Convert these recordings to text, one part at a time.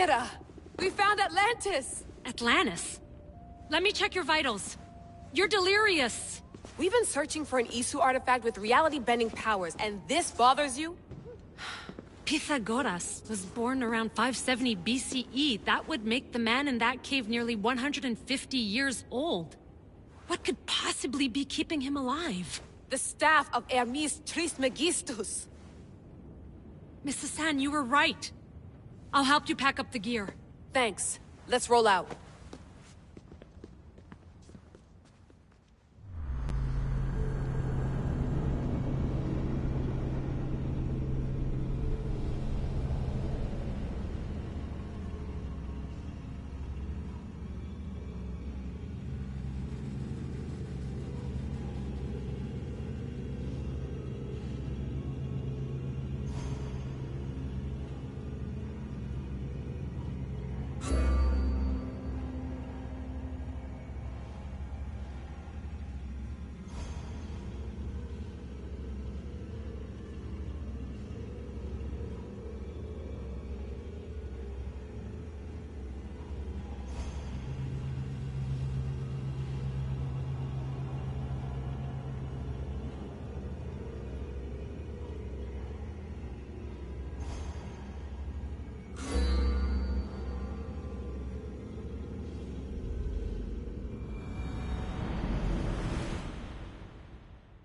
Mira! We found Atlantis! Atlantis? Let me check your vitals. You're delirious. We've been searching for an Isu artifact with reality-bending powers, and this bothers you? Pythagoras was born around 570 BCE. That would make the man in that cave nearly 150 years old. What could possibly be keeping him alive? The staff of Hermes Trismegistus. Mrs. San, you were right. I'll help you pack up the gear. Thanks. Let's roll out.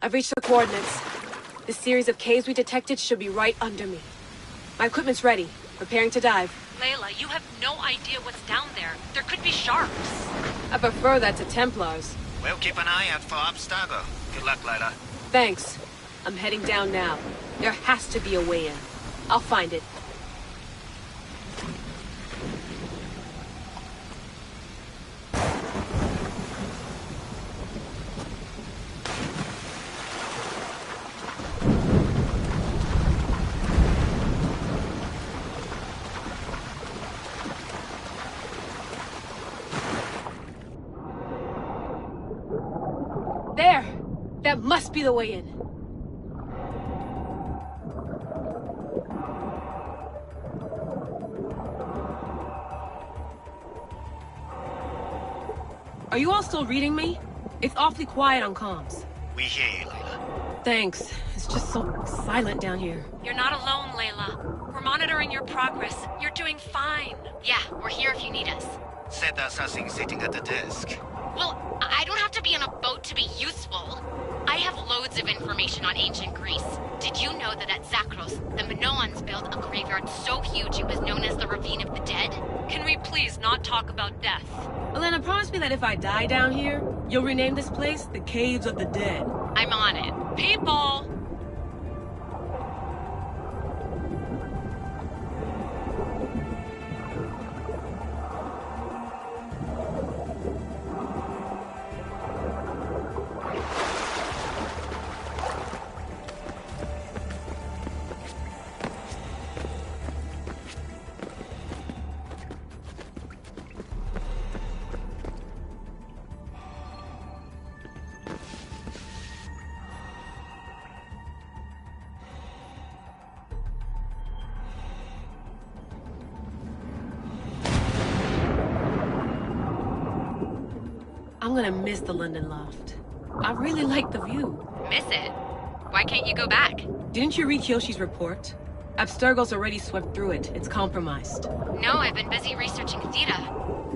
I've reached the coordinates. The series of caves we detected should be right under me. My equipment's ready. Preparing to dive. Layla, you have no idea what's down there. There could be sharks. I prefer that to Templars. We'll keep an eye out for Abstergo. Good luck, Layla. Thanks. I'm heading down now. There has to be a way in. I'll find it. There! That must be the way in. Are you all still reading me? It's awfully quiet on comms. We hear you, Layla. Thanks. It's just so silent down here. You're not alone, Layla. We're monitoring your progress. You're doing fine. Yeah, we're here if you need us. Said the assassin sitting at the desk. Well, I don't have to be on a boat to be useful. I have loads of information on ancient Greece. Did you know that at Zakros, the Minoans built a graveyard so huge it was known as the Ravine of the Dead? Can we please not talk about death? Elena, promise me that if I die down here, you'll rename this place the Caves of the Dead. I'm on it. People! I'm gonna miss the London loft. I really like the view. Miss it? Why can't you go back? Didn't you read Kyoshi's report? Abstergo's already swept through it. It's compromised. No, I've been busy researching Theta.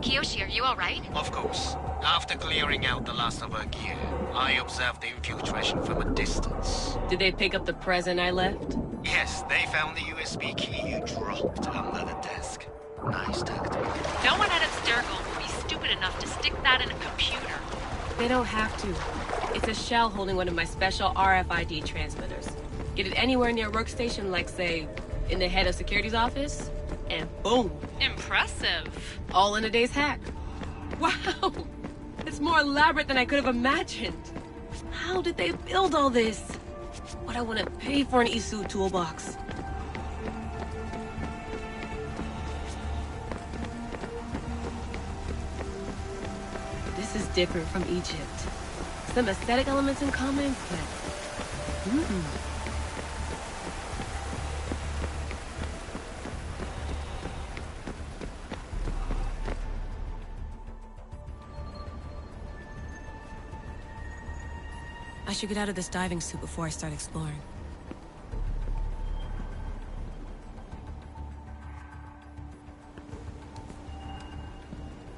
Kiyoshi, are you alright? Of course. After clearing out the last of her gear, I observed the infiltration from a distance. Did they pick up the present I left? Yes, they found the USB key you dropped under the desk. Nice tactic. No one at Abstergo would be stupid enough to stick that in a computer. They don't have to. It's a shell holding one of my special RFID transmitters. Get it anywhere near a workstation, like, say, in the head of security's office, and boom. Impressive. All in a day's hack. Wow! It's more elaborate than I could have imagined. How did they build all this? What I want to pay for an Isu toolbox. This is different from Egypt. Some aesthetic elements in common, but... I should get out of this diving suit before I start exploring.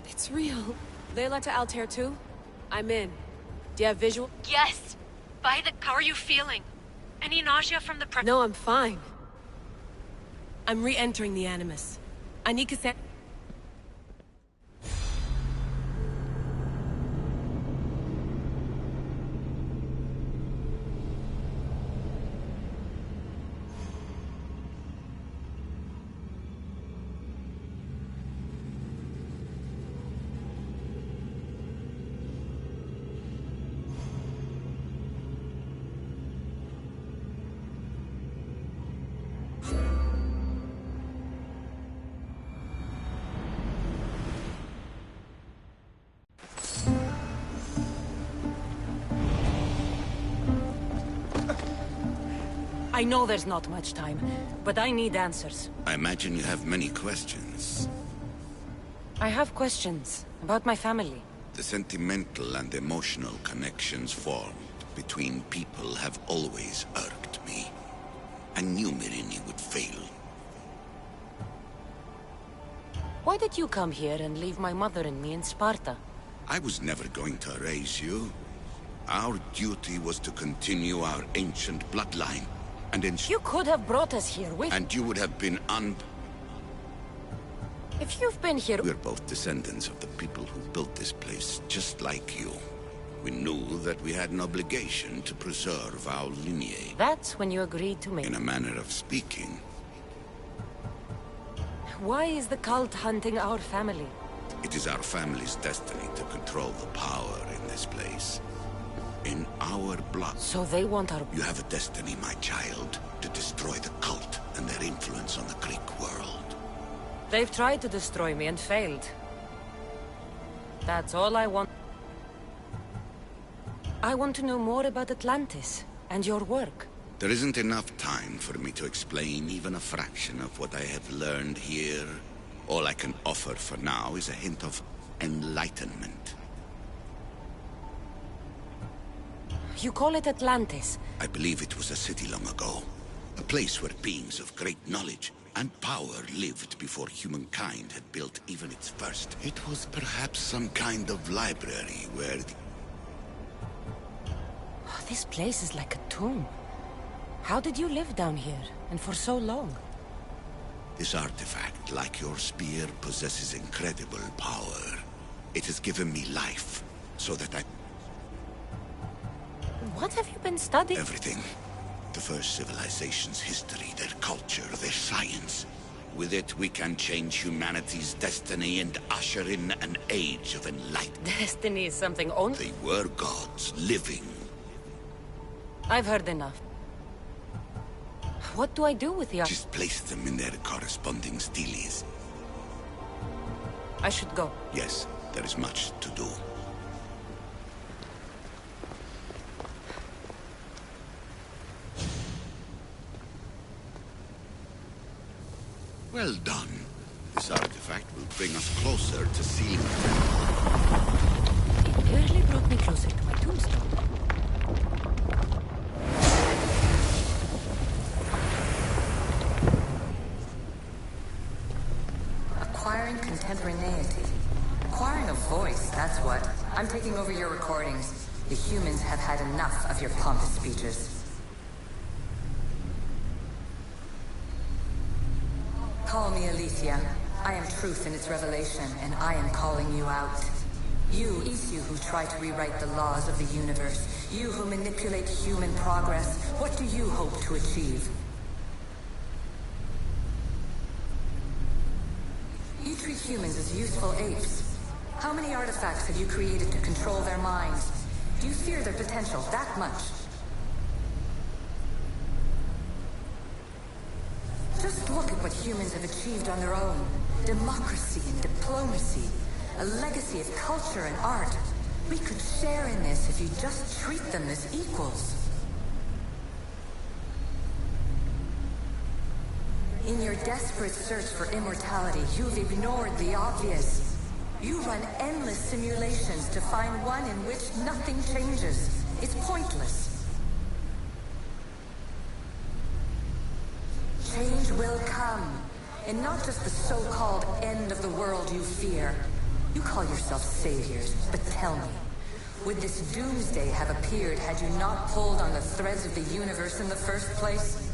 It's real. Layla to Altair too? I'm in. Do you have visual? Yes! How are you feeling? Any nausea from the No, I'm fine. I'm re-entering the Animus. I need cassette. I know there's not much time, but I need answers. I imagine you have many questions. I have questions about my family. The sentimental and emotional connections formed between people have always irked me. I knew Mirini would fail. Why did you come here and leave my mother and me in Sparta? I was never going to erase you. Our duty was to continue our ancient bloodline. And You could have brought us here with... And you would have been If you've been here... We're both descendants of the people who built this place, just like you. We knew that we had an obligation to preserve our lineage. That's when you agreed to me. In a manner of speaking. Why is the cult hunting our family? It is our family's destiny to control the power in this place. In our blood. So they want our... You have a destiny, my child, to destroy the cult and their influence on the Greek world. They've tried to destroy me and failed. That's all I want. I want to know more about Atlantis and your work. There isn't enough time for me to explain even a fraction of what I have learned here. All I can offer for now is a hint of enlightenment. You call it Atlantis? I believe it was a city long ago. A place where beings of great knowledge and power lived before humankind had built even its first. It was perhaps some kind of library where... Oh, this place is like a tomb. How did you live down here, and for so long? This artifact, like your spear, possesses incredible power. It has given me life, so that I... What have you been studying? Everything. The first civilization's history, their culture, their science. With it, we can change humanity's destiny and usher in an age of enlightenment. Destiny is something only... They were gods, living. I've heard enough. What do I do with the... Just place them in their corresponding steles. I should go. Yes, there is much to do. Well done. This artifact will bring us closer to sealing them. It barely brought me closer to my tombstone. Acquiring contemporaneity. Acquiring a voice, that's what. I'm taking over your recordings. The humans have had enough of your pompous speeches. Call me Alicia. I am truth in its revelation, and I am calling you out. You, Isu, who try to rewrite the laws of the universe. You who manipulate human progress. What do you hope to achieve? You treat humans as useful apes. How many artifacts have you created to control their minds? Do you fear their potential that much? Just look at what humans have achieved on their own. Democracy and diplomacy. A legacy of culture and art. We could share in this if you just treat them as equals. In your desperate search for immortality, you've ignored the obvious. You run endless simulations to find one in which nothing changes. It's pointless. Change will come. And not just the so-called end of the world you fear. You call yourself saviors, but tell me, would this doomsday have appeared had you not pulled on the threads of the universe in the first place?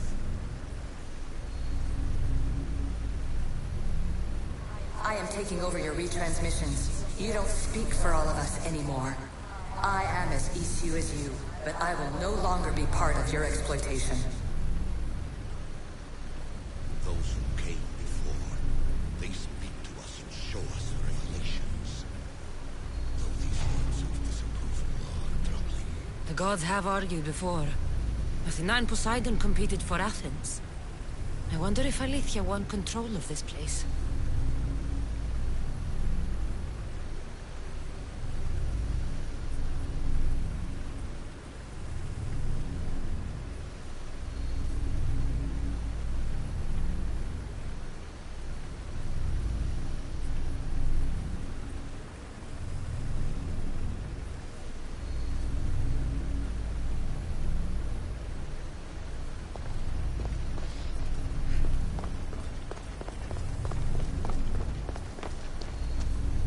I am taking over your retransmissions. You don't speak for all of us anymore. I am as issue as you, but I will no longer be part of your exploitation. Those who came before, they speak to us and show us revelations. Though these words of disapproval are troubling. The gods have argued before. Athena and Poseidon competed for Athens. I wonder if Alethea won control of this place.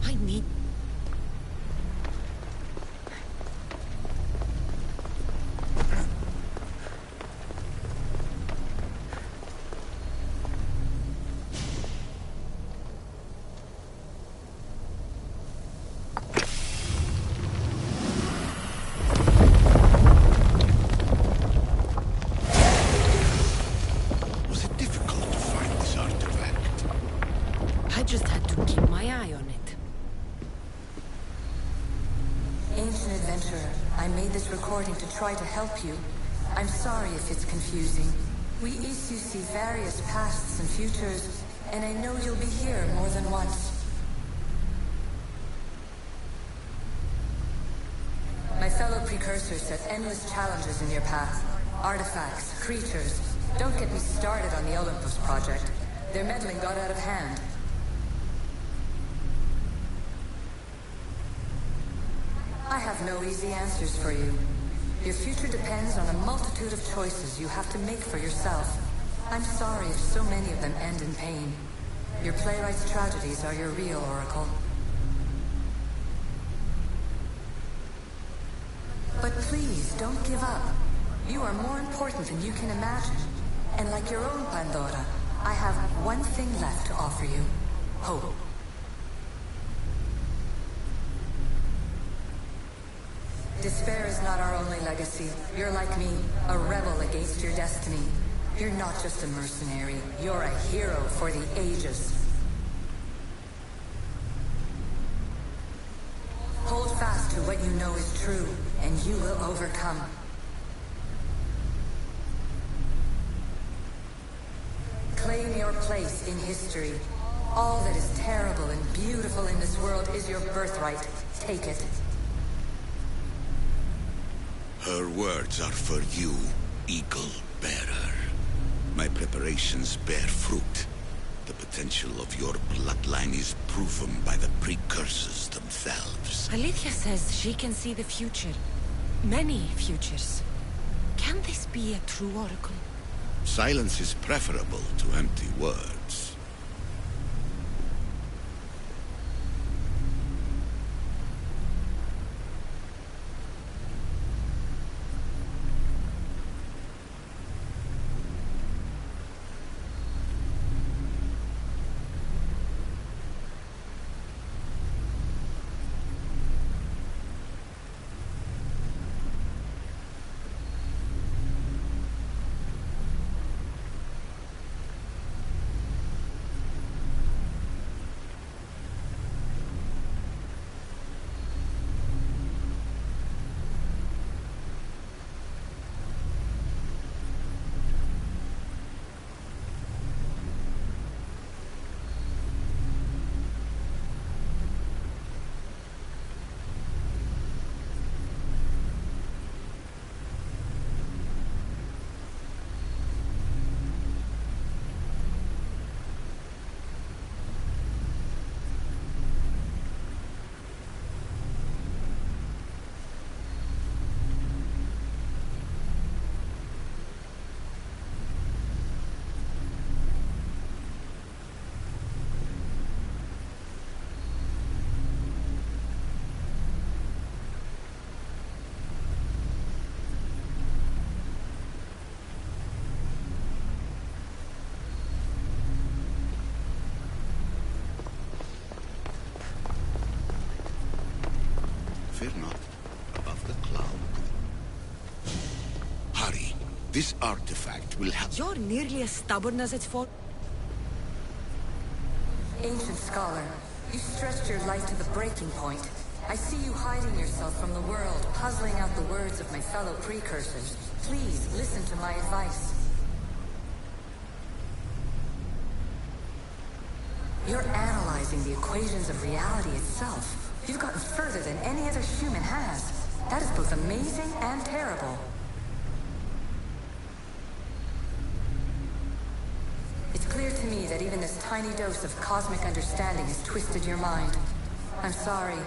I need... Was it difficult to find this artifact? I just had to keep my eye on it. Ancient adventurer, I made this recording to try to help you. I'm sorry if it's confusing. We Isu see various pasts and futures, and I know you'll be here more than once. My fellow precursors set endless challenges in your path. Artifacts, creatures. Don't get me started on the Olympus project. Their meddling got out of hand. I have no easy answers for you. Your future depends on a multitude of choices you have to make for yourself. I'm sorry if so many of them end in pain. Your playwright's tragedies are your real oracle. But please, don't give up. You are more important than you can imagine. And like your own Pandora, I have one thing left to offer you. Hope. Despair is not our only legacy. You're like me, a rebel against your destiny. You're not just a mercenary, you're a hero for the ages. Hold fast to what you know is true, and you will overcome. Claim your place in history. All that is terrible and beautiful in this world is your birthright. Take it. Her words are for you, Eagle Bearer. My preparations bear fruit. The potential of your bloodline is proven by the precursors themselves. Alethea says she can see the future. Many futures. Can this be a true oracle? Silence is preferable to empty words. Fear not. Above the cloud. Hurry. This artifact will have... You're nearly as stubborn as it's for... Ancient scholar, you stretched your life to the breaking point. I see you hiding yourself from the world, puzzling out the words of my fellow precursors. Please, listen to my advice. You're analyzing the equations of reality itself. You've gotten further than any other human has. That is both amazing and terrible. It's clear to me that even this tiny dose of cosmic understanding has twisted your mind. I'm sorry.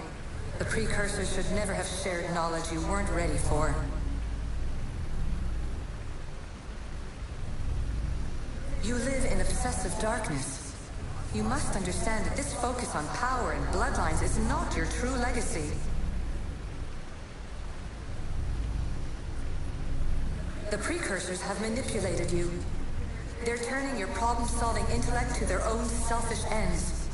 The precursors should never have shared knowledge you weren't ready for. You live in obsessive darkness. You must understand that this focus on power and bloodlines is not your true legacy. The precursors have manipulated you. They're turning your problem-solving intellect to their own selfish ends.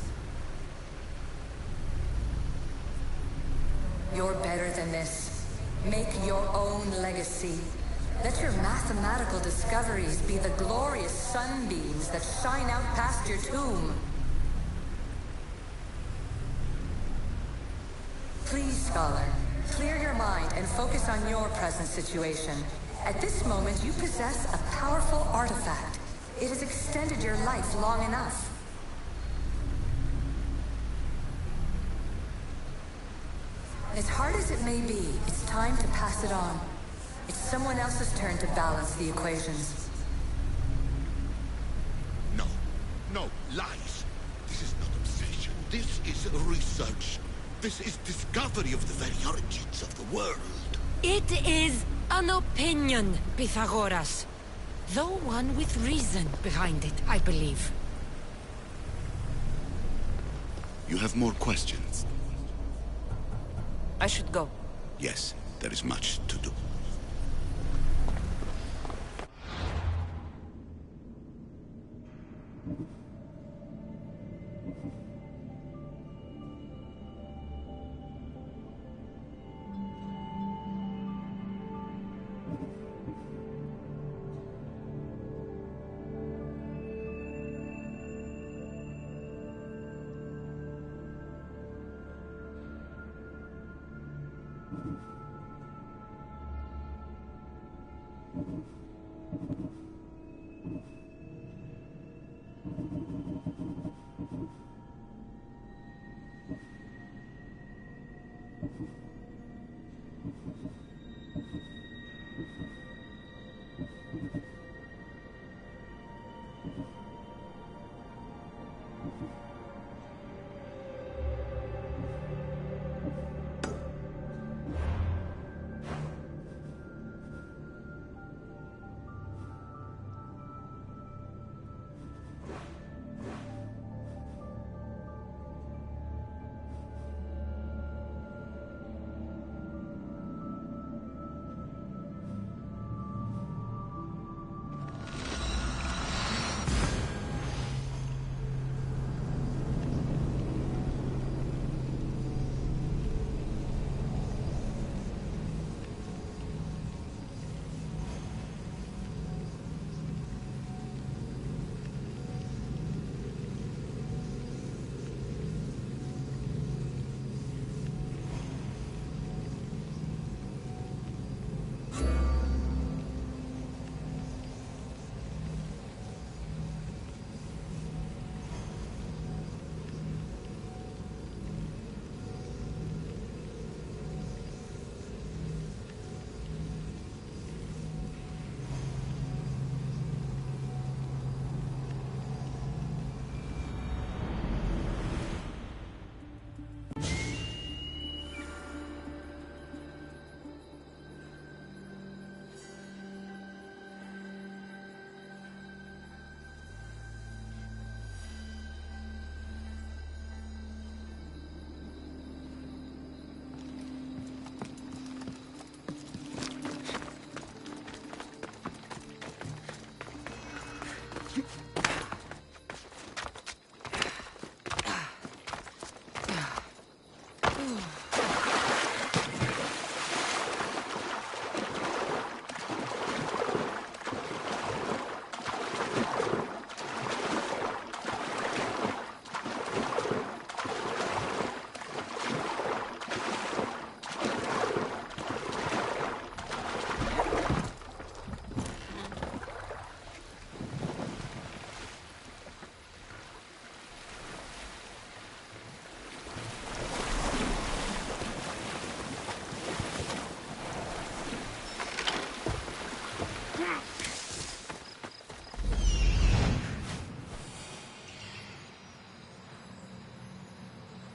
You're better than this. Make your own legacy. Let your mathematical discoveries be the glorious sunbeams that shine out past your tomb. Please, Scholar, clear your mind and focus on your present situation. At this moment, you possess a powerful artifact. It has extended your life long enough. As hard as it may be, it's time to pass it on. It's someone else's turn to balance the equations. No. No. Lies. This is not obsession. This is research. This is discovery of the very origins of the world. It is an opinion, Pythagoras. Though one with reason behind it, I believe. You have more questions? I should go. Yes, there is much to do.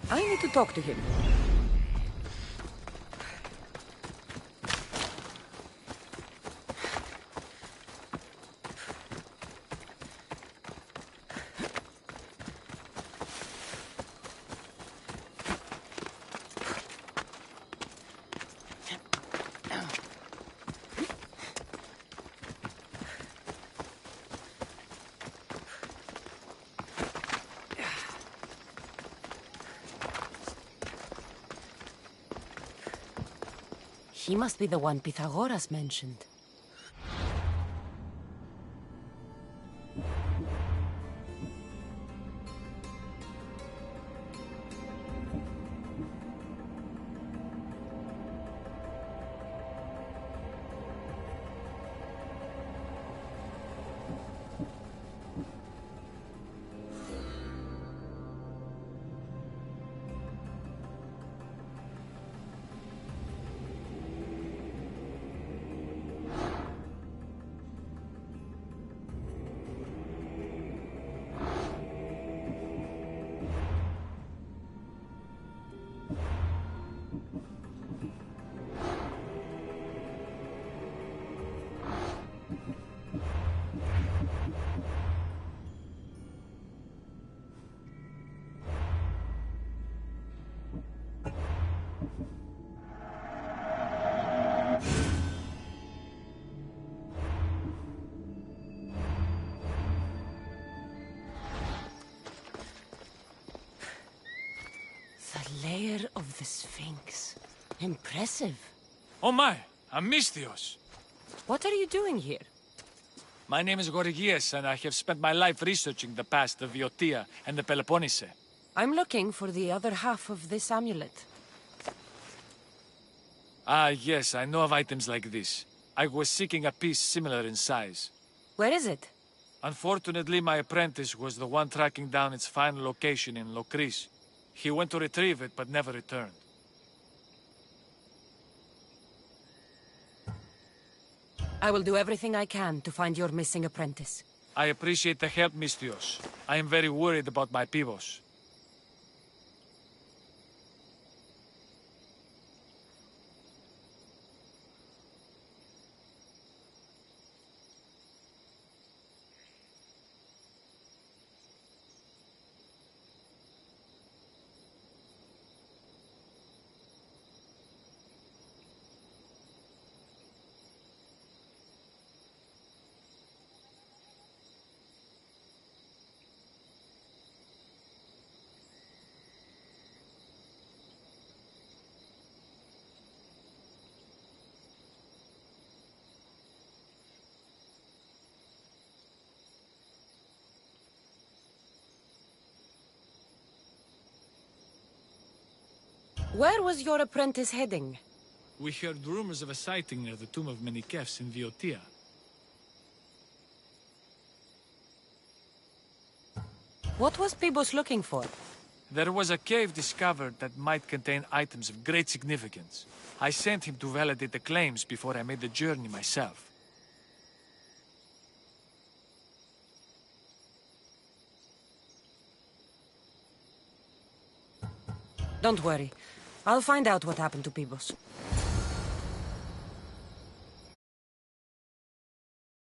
I need to talk to him. He must be the one Pythagoras mentioned. The lair of the Sphinx. Impressive. Oh my, Amistios! What are you doing here? My name is Gorgias, and I have spent my life researching the past of Viotia and the Peloponnese. I'm looking for the other half of this amulet. Ah, yes, I know of items like this. I was seeking a piece similar in size. Where is it? Unfortunately, my apprentice was the one tracking down its final location in Locris. He went to retrieve it, but never returned. I will do everything I can to find your missing apprentice. I appreciate the help, Mistios. I am very worried about my pivos. Where was your apprentice heading? We heard rumors of a sighting near the tomb of Menikefs in Viotia. What was Pibos looking for? There was a cave discovered that might contain items of great significance. I sent him to validate the claims before I made the journey myself. Don't worry. I'll find out what happened to Pibos.